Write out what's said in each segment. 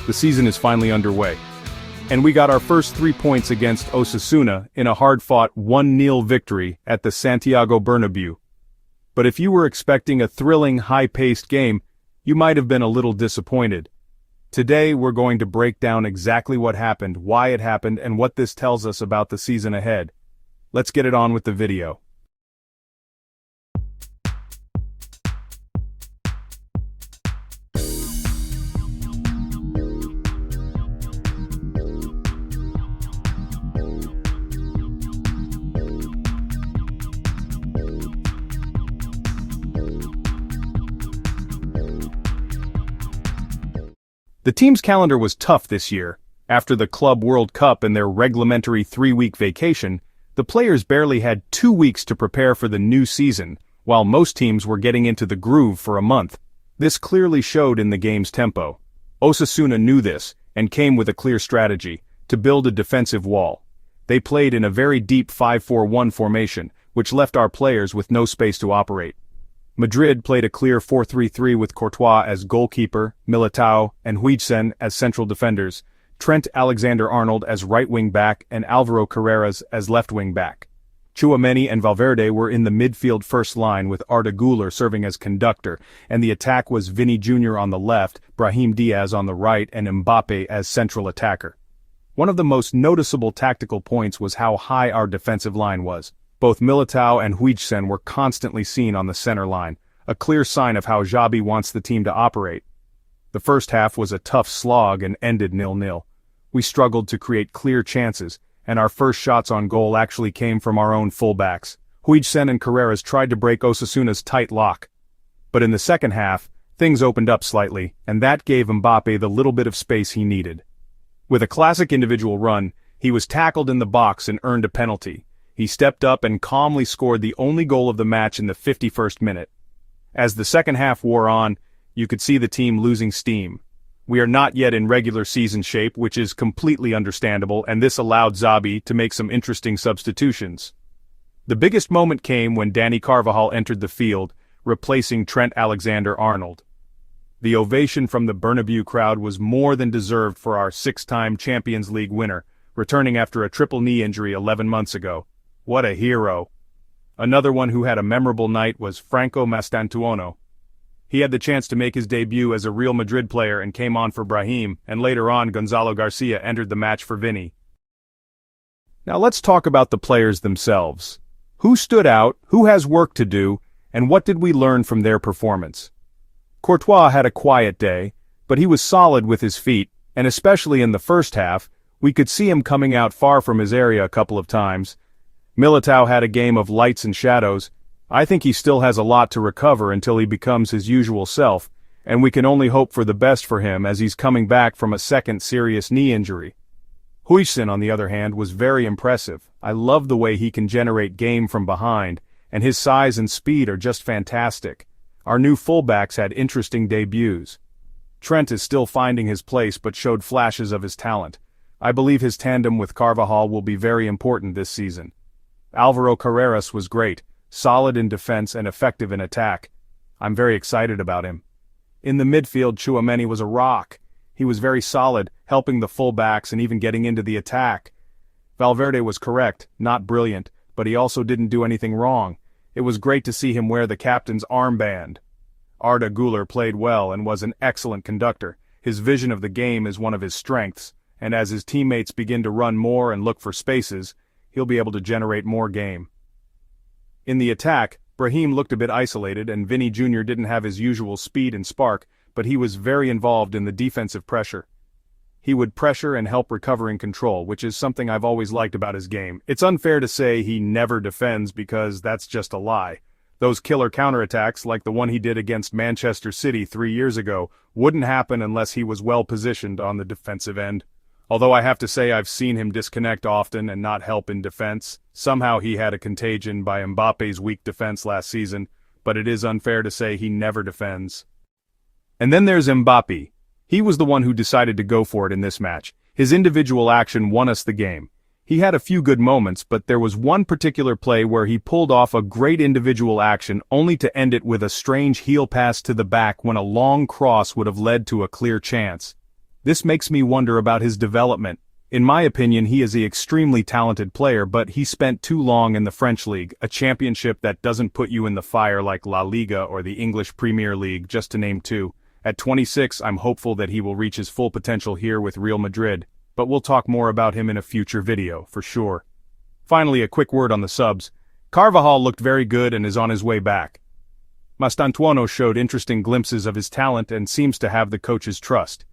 The season is finally underway. And we got our first 3 points against Osasuna in a hard-fought 1-0 victory at the Santiago Bernabéu. But if you were expecting a thrilling, high-paced game, you might have been a little disappointed. Today we're going to break down exactly what happened, why it happened, and what this tells us about the season ahead. Let's get it on with the video. The team's calendar was tough this year. After the Club World Cup and their reglementary 3-week vacation, the players barely had 2 weeks to prepare for the new season, while most teams were getting into the groove for a month. This clearly showed in the game's tempo. Osasuna knew this, and came with a clear strategy, to build a defensive wall. They played in a very deep 5-4-1 formation, which left our players with no space to operate. Madrid played a clear 4-3-3 with Courtois as goalkeeper, Militao and Huijsen as central defenders, Trent Alexander-Arnold as right wing-back and Álvaro Carreras as left wing-back. Tchouaméni and Valverde were in the midfield first line with Arda Güler serving as conductor, and the attack was Vini Jr. on the left, Brahim Diaz on the right and Mbappé as central attacker. One of the most noticeable tactical points was how high our defensive line was. Both Militao and Huijsen were constantly seen on the center line, a clear sign of how Xabi wants the team to operate. The first half was a tough slog and ended 0-0. We struggled to create clear chances, and our first shots on goal actually came from our own fullbacks. Huijsen and Carreras tried to break Osasuna's tight lock. But in the second half, things opened up slightly, and that gave Mbappé the little bit of space he needed. With a classic individual run, he was tackled in the box and earned a penalty. He stepped up and calmly scored the only goal of the match in the 51st minute. As the second half wore on, you could see the team losing steam. We are not yet in regular season shape, which is completely understandable, and this allowed Xabi to make some interesting substitutions. The biggest moment came when Dani Carvajal entered the field, replacing Trent Alexander-Arnold. The ovation from the Bernabéu crowd was more than deserved for our 6-time Champions League winner, returning after a triple knee injury 11 months ago. What a hero. Another one who had a memorable night was Franco Mastantuono. He had the chance to make his debut as a Real Madrid player and came on for Brahim, and later on Gonzalo Garcia entered the match for Vini. Now let's talk about the players themselves. Who stood out, who has work to do, and what did we learn from their performance? Courtois had a quiet day, but he was solid with his feet, and especially in the first half, we could see him coming out far from his area a couple of times. Militao had a game of lights and shadows. I think he still has a lot to recover until he becomes his usual self, and we can only hope for the best for him as he's coming back from a second serious knee injury. Huijsen, on the other hand, was very impressive. I love the way he can generate game from behind, and his size and speed are just fantastic. Our new fullbacks had interesting debuts. Trent is still finding his place but showed flashes of his talent. I believe his tandem with Carvajal will be very important this season. Álvaro Carreras was great, solid in defense and effective in attack. I'm very excited about him. In the midfield, Tchouaméni was a rock. He was very solid, helping the fullbacks and even getting into the attack. Valverde was correct, not brilliant, but he also didn't do anything wrong. It was great to see him wear the captain's armband. Arda Güler played well and was an excellent conductor. His vision of the game is one of his strengths, and as his teammates begin to run more and look for spaces, he'll be able to generate more game. In the attack, Brahim looked a bit isolated and Vini Jr. didn't have his usual speed and spark, but he was very involved in the defensive pressure. He would pressure and help recovering control, which is something I've always liked about his game. It's unfair to say he never defends because that's just a lie. Those killer counterattacks, like the one he did against Manchester City 3 years ago, wouldn't happen unless he was well positioned on the defensive end. Although I have to say I've seen him disconnect often and not help in defense. Somehow he had a contagion by Mbappe's weak defense last season, but it is unfair to say he never defends. And then there's Mbappé. He was the one who decided to go for it in this match. His individual action won us the game. He had a few good moments, but there was one particular play where he pulled off a great individual action only to end it with a strange heel pass to the back when a long cross would have led to a clear chance. This makes me wonder about his development. In my opinion, he is an extremely talented player, but he spent too long in the French League, a championship that doesn't put you in the fire like La Liga or the English Premier League, just to name two. At 26, I'm hopeful that he will reach his full potential here with Real Madrid, but we'll talk more about him in a future video, for sure. Finally, a quick word on the subs. Carvajal looked very good and is on his way back. Mastantuono showed interesting glimpses of his talent and seems to have the coach's trust.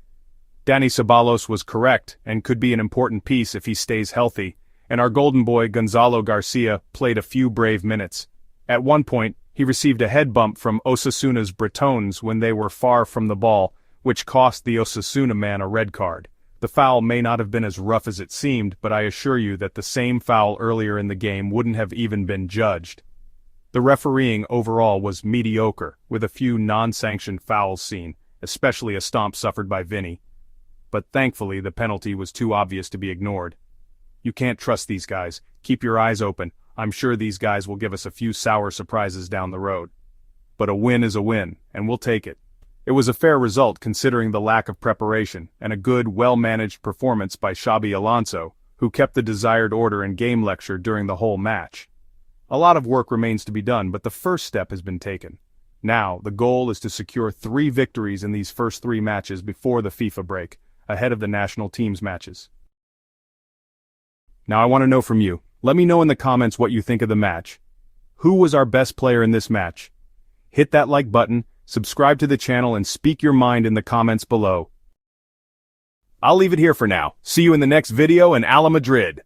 Dani Ceballos was correct and could be an important piece if he stays healthy, and our golden boy Gonzalo Garcia played a few brave minutes. At one point, he received a head bump from Osasuna's Bretons when they were far from the ball, which cost the Osasuna man a red card. The foul may not have been as rough as it seemed, but I assure you that the same foul earlier in the game wouldn't have even been judged. The refereeing overall was mediocre, with a few non-sanctioned fouls seen, especially a stomp suffered by Vinny. But thankfully the penalty was too obvious to be ignored. You can't trust these guys. Keep your eyes open. I'm sure these guys will give us a few sour surprises down the road. But a win is a win, and we'll take it. It was a fair result considering the lack of preparation, and a good, well-managed performance by Xabi Alonso, who kept the desired order and game lecture during the whole match. A lot of work remains to be done, but the first step has been taken. Now, the goal is to secure 3 victories in these first 3 matches before the FIFA break, ahead of the national teams matches. Now I want to know from you. Let me know in the comments what you think of the match. Who was our best player in this match? Hit that like button, subscribe to the channel, and speak your mind in the comments below. I'll leave it here for now. See you in the next video, and Ala Madrid!